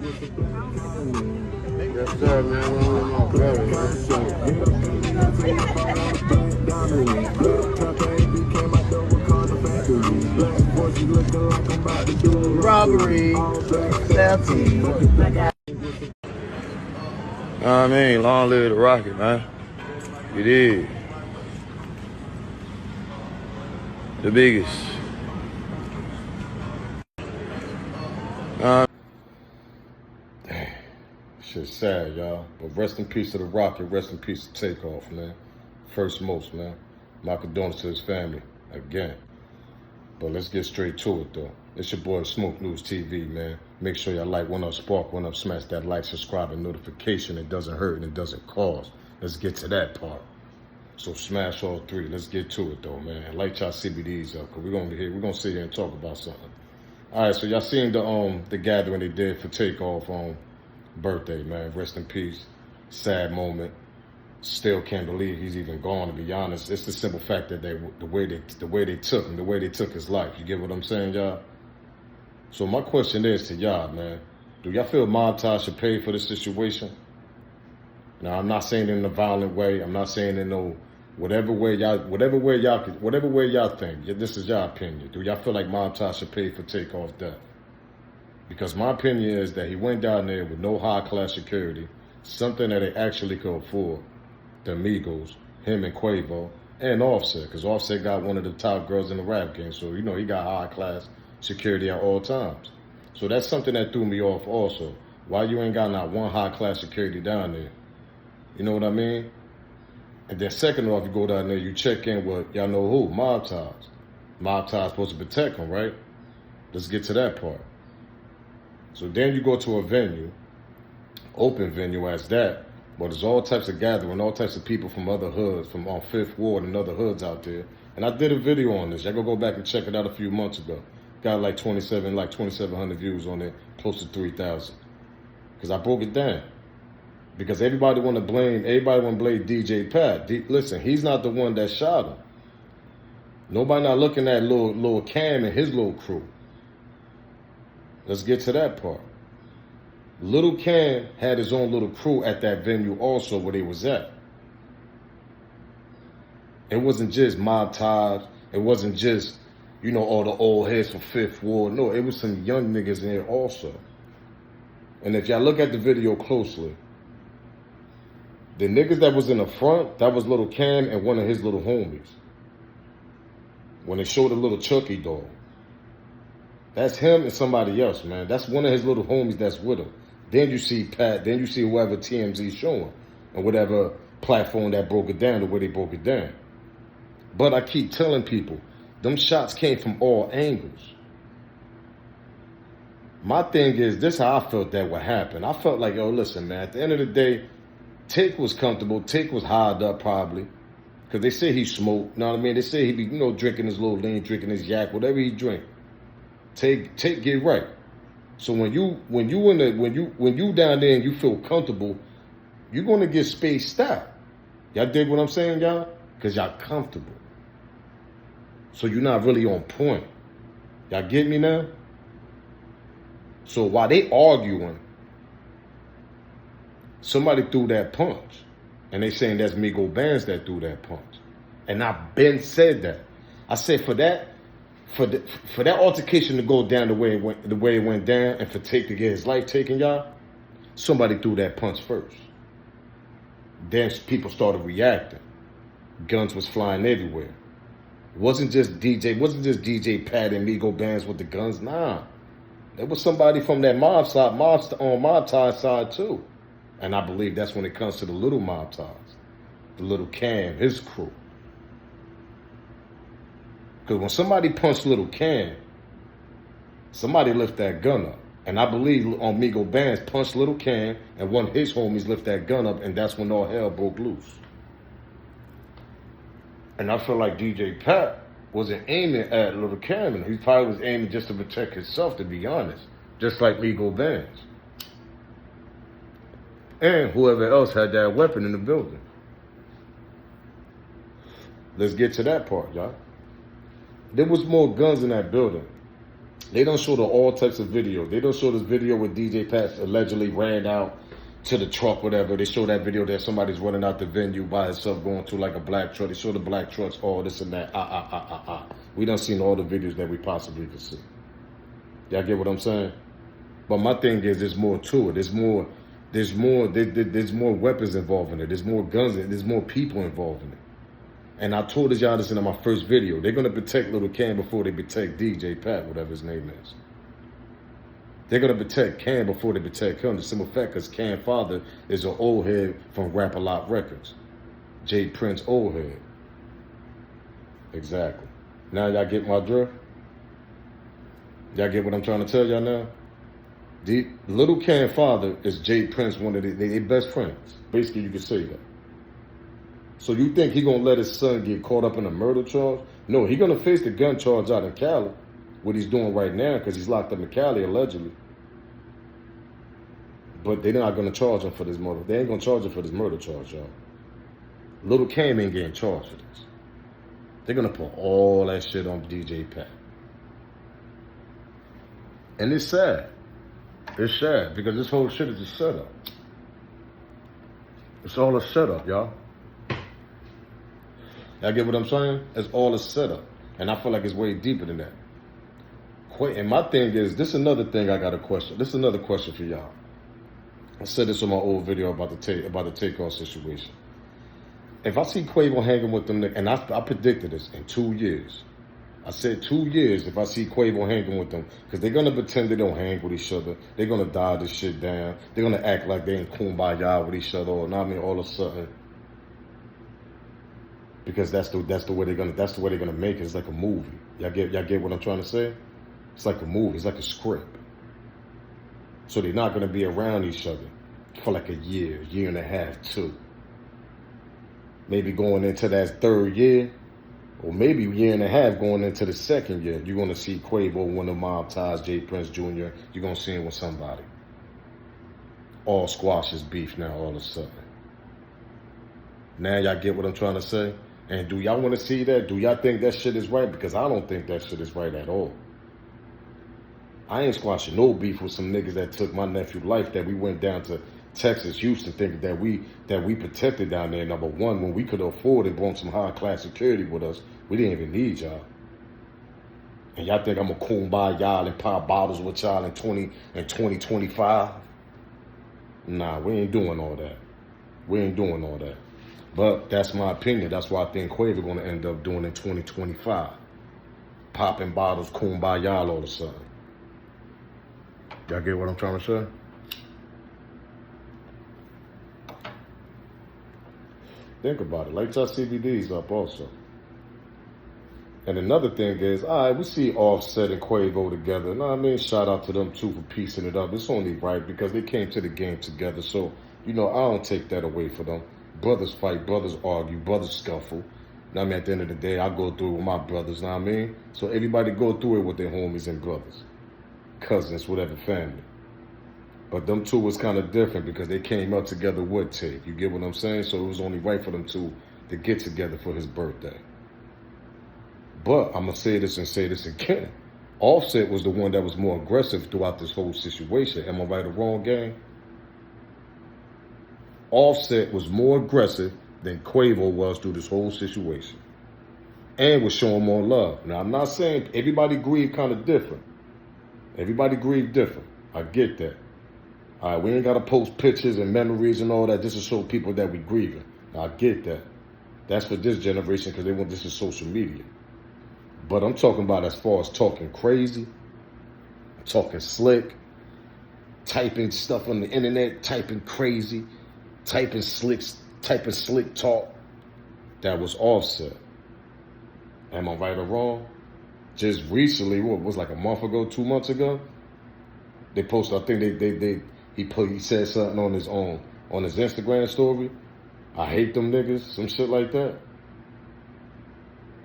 Yes, sir, man. We're my brother, Robbery. I mean, long live the rocket, man. It is the biggest. Shit's sad, y'all. But rest in peace to the rocket. Rest in peace to TakeOff, man. First most, man. My condolences to his family again. But let's get straight to it, though. It's your boy Smoke News TV, man. Make sure y'all like, one up, spark, one up, smash that like, subscribe, and notification. It doesn't hurt and it doesn't cost. Let's get to that part. So smash all three. Let's get to it, though, man. Light y'all CBDs up, because we're gonna sit here and talk about something. All right, so y'all seen the gathering they did for TakeOff on birthday, man. Rest in peace. Sad moment. Still can't believe he's even gone, to be honest. It's the simple fact that the way they took him, the way they took his life. You get what I'm saying, y'all? So my question is to y'all, man. Do y'all feel MobTies should pay for this situation? Now, I'm not saying it in a violent way. I'm not saying in no whatever way y'all think. This is y'all opinion. Do y'all feel like MobTies should pay for TakeOff's death? Because my opinion is that he went down there with no high-class security, something that they actually could afford. The Amigos, him and Quavo, and Offset, because Offset got one of the top girls in the rap game, so you know he got high-class security at all times. So that's something that threw me off also. Why you ain't got not one high-class security down there? You know what I mean? And then second off, you go down there, you check in with, y'all know who? MobTies. MobTies supposed to protect him, right? Let's get to that part. So then you go to a venue, open venue as that, but there's all types of gathering, all types of people from other hoods, from on 5th Ward and other hoods out there. And I did a video on this. Y'all go back and check it out a few months ago. Got like 2,700 views on it, close to 3,000. Because I broke it down. Because everybody want to blame DJ Pat. Listen, he's not the one that shot him. Nobody not looking at little Cam and his little crew. Let's get to that part. Little Cam had his own little crew at that venue also where they was at. It wasn't just MobTies. It wasn't just, you know, all the old heads from 5th Ward. No, it was some young niggas in there also. And if y'all look at the video closely, the niggas that was in the front, that was Little Cam and one of his little homies. When they showed the little Chucky doll. That's him and somebody else, man. That's one of his little homies that's with him. Then you see Pat, then you see whoever TMZ showing, and whatever platform that broke it down, the way they broke it down. But I keep telling people, them shots came from all angles. My thing is, this is how I felt that would happen. I felt like, yo, listen, man, at the end of the day, Take was comfortable. Take was hard up probably. Because they say he smoked, you know what I mean? They say he be, you know, drinking his little lean, drinking his yak, whatever he drink. Take get right. So when you down there and you feel comfortable, you're gonna get spaced out. Y'all dig what I'm saying, y'all? Because y'all comfortable. So you're not really on point. Y'all get me now? So while they arguing, somebody threw that punch. And they saying that's Migo Bands that threw that punch. And I've been said that. I said for that altercation to go down the way it went down, and for Take to get his life taken, y'all, somebody threw that punch first. Then people started reacting. Guns was flying everywhere. It wasn't just DJ Pat and Migo Bands with the guns. Nah, there was somebody from that mob side, on MobTies side too. And I believe that's when it comes to the little MobTies, the little Cam, his crew. Because when somebody punched Little Cam, somebody lift that gun up. And I believe on Migo Bands punched Little Cam, and one of his homies lift that gun up, and that's when all hell broke loose. And I feel like DJ Pat wasn't aiming at Little Cam, and he probably was aiming just to protect himself, to be honest. Just like Migo Bands. And whoever else had that weapon in the building. Let's get to that part, y'all. There was more guns in that building. They don't show all types of videos. They don't show this video where DJ Pat allegedly ran out to the truck, whatever. They show that video that somebody's running out the venue by himself going through like a black truck. They show the black trucks, all this and that. We done seen all the videos that we possibly could see. Y'all get what I'm saying? But my thing is, there's more to it. There's more weapons involved in it. There's more guns. There's more people involved in it. And I told y'all this in my first video. They're gonna protect Little Cam before they protect DJ Pat, whatever his name is. They're gonna protect Cam before they protect him. The simple fact, because Cam's father is an old head from Rap-A-Lot Records. J. Prince old head. Exactly. Now y'all get my drift? Y'all get what I'm trying to tell y'all now? The Little Cam's father is J. Prince, one of their best friends. Basically, you could say that. So you think he gonna let his son get caught up in a murder charge? No, he gonna face the gun charge out in Cali, what he's doing right now, because he's locked up in Cali allegedly. But they're not gonna charge him for this murder. They ain't gonna charge him for this murder charge, y'all. Little Cam ain't getting charged for this. They're gonna put all that shit on DJ Pat. And it's sad. It's sad because this whole shit is a setup. It's all a setup, y'all. Y'all get what I'm saying? It's all a setup. And I feel like it's way deeper than that. And my thing is, this is another thing I got a question. This is another question for y'all. I said this on my old video about the TakeOff situation. If I see Quavo hanging with them, and I predicted this in 2 years. I said 2 years if I see Quavo hanging with them, because they're going to pretend they don't hang with each other. They're going to dial this shit down. They're going to act like they ain't kumbaya with each other. Or, I mean, all of a sudden. Because that's the way they're gonna make it. It's like a movie. Y'all get what I'm trying to say? It's like a movie. It's like a script. So they're not gonna be around each other for like a year and a half, 2. Maybe going into that 3rd year, or maybe a year and a half going into the 2nd year, you're gonna see Quavo, one of MobTies, J. Prince Jr. You're gonna see him with somebody. All squashes beef now all of a sudden. Now y'all get what I'm trying to say? And do y'all want to see that? Do y'all think that shit is right? Because I don't think that shit is right at all. I ain't squashing no beef with some niggas that took my nephew's life, that we went down to Texas, Houston, thinking that we protected down there. Number one, when we could afford it, brought some high class security with us. We didn't even need y'all. And y'all think I'm gonna kumbaya y'all and pop bottles with y'all in 2025? Nah, we ain't doing all that. We ain't doing all that. But that's my opinion. That's what I think Quavo going to end up doing in 2025. Popping bottles, kumbaya all of a sudden. Y'all get what I'm trying to say? Think about it. Like CBD's up also. And another thing is, all right, we see Offset and Quavo together. You know what I mean? Shout out to them two for piecing it up. It's only right because they came to the game together. So, I don't take that away from them. Brothers fight, brothers argue, brothers scuffle. I mean, at the end of the day, I go through it with my brothers, know what I mean? So everybody go through it with their homies and brothers, cousins, whatever, family. But them two was kind of different because they came up together with Take. You get what I'm saying? So it was only right for them two to get together for his birthday. But I'm going to say this and say this again. Offset was the one that was more aggressive throughout this whole situation. Am I right or wrong, gang? Offset was more aggressive than Quavo was through this whole situation. And was showing more love. Now, I'm not saying everybody grieved kind of different. Everybody grieved different. I get that. All right, we ain't got to post pictures and memories and all that just to show people that we grieving. Now, I get that. That's for this generation because they want this is social media. But I'm talking about as far as talking crazy, talking slick, typing stuff on the internet, typing crazy, typing slick talk. That was Offset. Am I right or wrong? Just recently, what was like a month ago, 2 months ago? They posted, I think he said something on his Instagram story. I hate them niggas, some shit like that.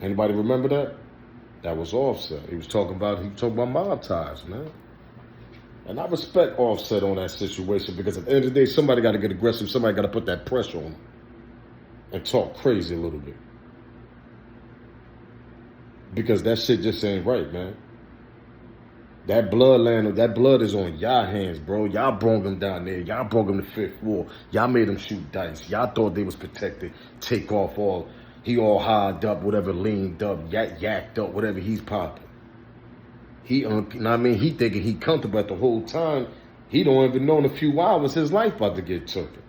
Anybody remember that? That was Offset. He was talking about MobTies, man. And I respect Offset on that situation because at the end of the day, somebody got to get aggressive. Somebody got to put that pressure on him and talk crazy a little bit. Because that shit just ain't right, man. That blood is on y'all hands, bro. Y'all brought him down there. Y'all brought him to fifth floor. Y'all made him shoot dice. Y'all thought they was protected. Take off all, he all hired up, whatever, leaned up, yacked up, whatever he's popping. He thinking he comfortable at the whole time. He don't even know in a few hours his life about to get taken.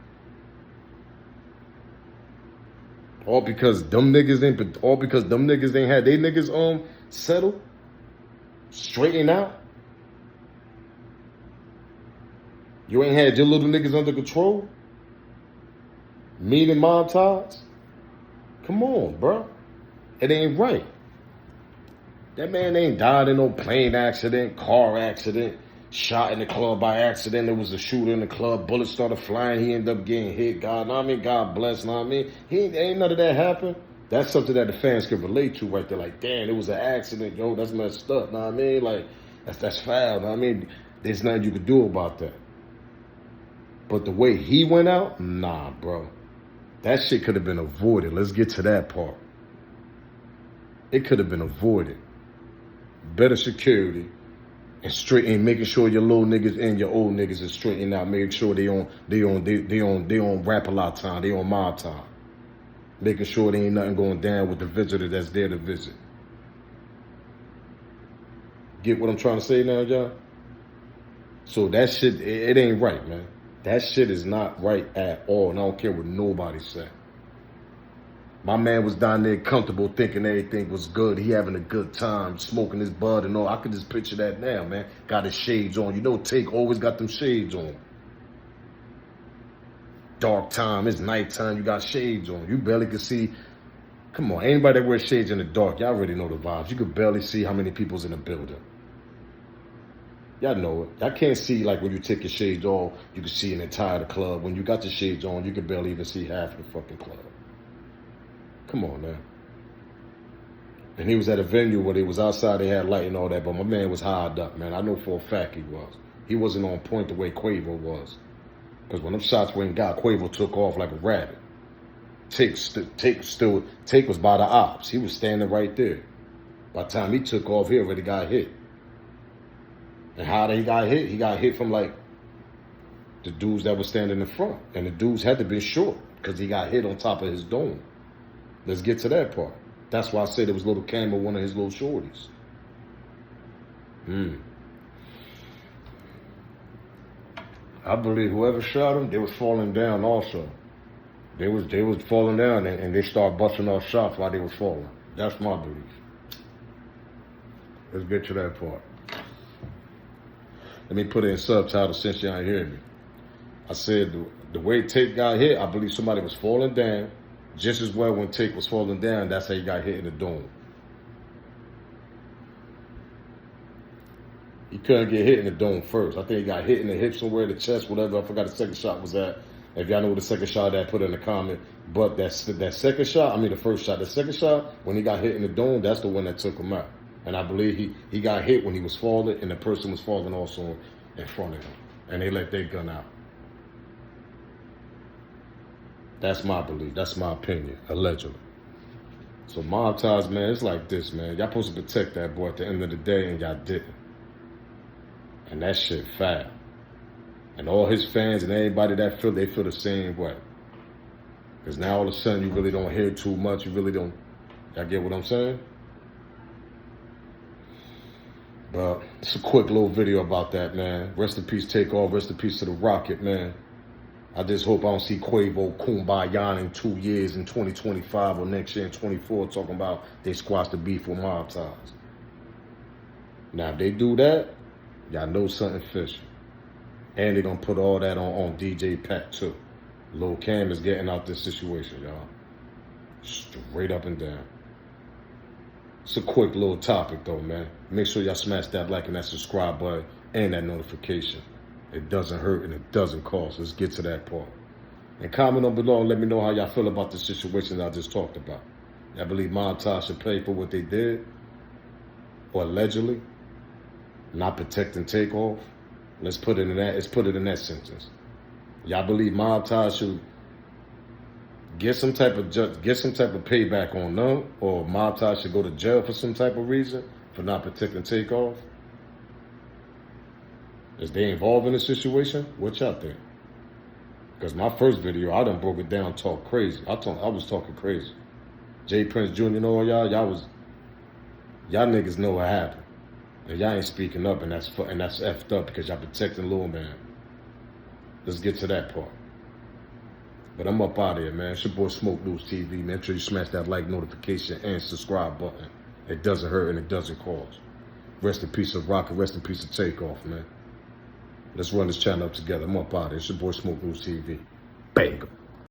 All because them niggas ain't had they niggas settled, straightened out. You ain't had your little niggas under control. Meeting MobTies. Come on, bro. It ain't right. That man ain't died in no plane accident, car accident, shot in the club by accident. There was a shooter in the club. Bullets started flying. He ended up getting hit. God bless. Ain't none of that happened. That's something that the fans can relate to right there. Like, damn, it was an accident. Yo, that's messed up. Like, that's foul. There's nothing you can do about that. But the way he went out, nah, bro. That shit could have been avoided. Let's get to that part. It could have been avoided. Better security and making sure your little niggas and your old niggas are straightened out. Make sure they on rap a lot of time. They on my time. Making sure there ain't nothing going down with the visitor that's there to visit. Get what I'm trying to say now, y'all? So that shit, it ain't right, man. That shit is not right at all, and I don't care what nobody say. My man was down there comfortable, thinking everything was good. He having a good time, smoking his bud and all. I could just picture that now, man. Got his shades on. You know, Take always got them shades on. Dark time, it's nighttime, you got shades on. You barely can see. Come on, anybody that wears shades in the dark, y'all already know the vibes. You could barely see how many people's in the building. Y'all know it. Y'all can't see, like, when you take your shades off, you can see an entire club. When you got your shades on, you can barely even see half of the fucking club. Come on, man. And he was at a venue where they was outside, they had light and all that, but my man was hard up, man. I know for a fact he was. He wasn't on point the way Quavo was. Because when them shots went and got, Quavo took off like a rabbit. Take was by the ops. He was standing right there. By the time he took off, he already got hit. And how he got hit? He got hit from, like, the dudes that were standing in front. And the dudes had to be short because he got hit on top of his dome. Let's get to that part. That's why I said it was little Cam or one of his little shorties. I believe whoever shot him, they was falling down also. They was falling down and they started busting off shots while they was falling. That's my belief. Let's get to that part. Let me put it in subtitles since y'all hear me. I said the way Take got hit, I believe somebody was falling down. Just as well when Take was falling down, that's how he got hit in the dome. He couldn't get hit in the dome first. I think he got hit in the hip somewhere, the chest, whatever. I forgot the second shot was at. If y'all know what the second shot at, put it in the comment. But that second shot, the first shot. The second shot, when he got hit in the dome, that's the one that took him out. And I believe he got hit when he was falling, and the person was falling also in front of him. And they let their gun out. That's my belief. That's my opinion, allegedly. So MobTies, man, it's like this, man. Y'all supposed to protect that boy at the end of the day, and y'all didn't. And that shit foul. And all his fans and everybody that feel, they feel the same way. Because now all of a sudden you really don't hear too much. You really don't. Y'all get what I'm saying? But it's a quick little video about that, man. Rest in peace, TakeOff. Rest in peace to the Rocket, man. I just hope I don't see Quavo Kumbaya in 2 years in 2025 or next year in 24 talking about they squashed the beef with MobTies. Now, if they do that, y'all know something fishy. And they're going to put all that on DJ Pat, too. Lil Cam is getting out this situation, y'all. Straight up and down. It's a quick little topic, though, man. Make sure y'all smash that like and that subscribe button and that notification. It doesn't hurt and it doesn't cost. Let's get to that part. And comment on below and let me know how y'all feel about the situation I just talked about. I believe MobTies should pay for what they did, or allegedly, not protecting TakeOff. Let's put it in that. Let's put it in that sentence. Y'all believe MobTies should get some type of payback on them, or MobTies should go to jail for some type of reason for not protecting TakeOff? Is they involved in the situation? What y'all think? Because my first video, I done broke it down, talk crazy. I was talking crazy. J Prince Jr. and all y'all niggas know what happened. And y'all ain't speaking up, and that's effed up because y'all protecting Lil Man. Let's get to that part. But I'm up out of here, man. It's your boy Smoke News TV. Make sure you smash that like, notification, and subscribe button. It doesn't hurt and it doesn't cost. Rest in peace of Rocket. Rest in peace of TakeOff, man. Let's run this channel up together. I'm up out of here. It's your boy Smoke News TV. Bang.